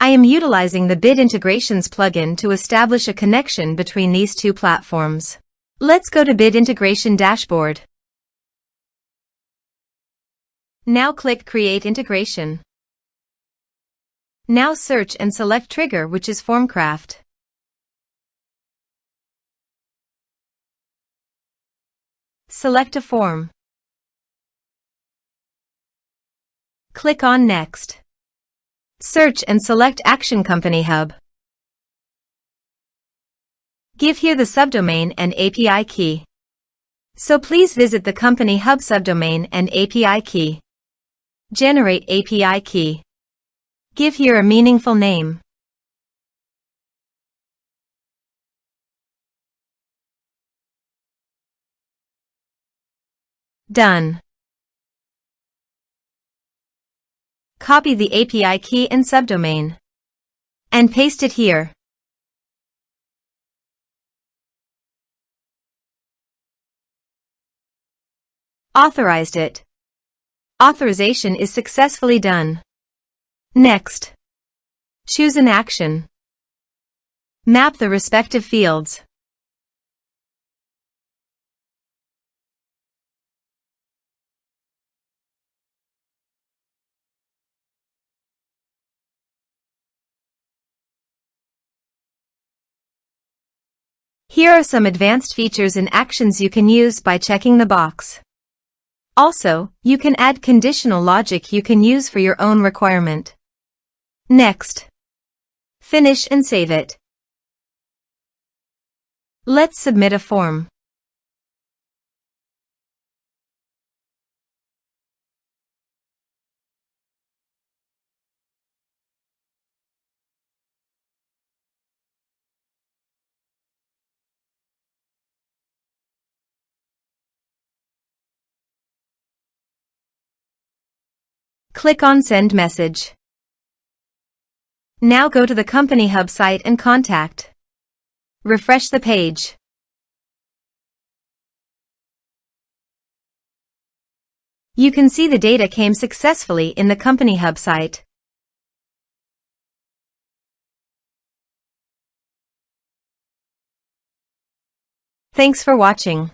I am utilizing the Bit Integrations plugin to establish a connection between these two platforms. Let's go to Bit Integration Dashboard. Now click Create Integration. Now search and select trigger, which is FormCraft. Select a form. Click on Next. Search and select Action CompanyHub. Give here the subdomain and API key. So please visit the CompanyHub subdomain and API key. Generate API key. Give here a meaningful name. Done. Copy the API key and subdomain and paste it here. Authorized it. Authorization is successfully done. Next. Choose an action. Map the respective fields. Here are some advanced features and actions you can use by checking the box. Also, you can add conditional logic you can use for your own requirement. Next. Finish and save it. Let's submit a form. Click on Send Message. Now go to the CompanyHub site and contact. Refresh the page. You can see the data came successfully in the CompanyHub site. Thanks for watching.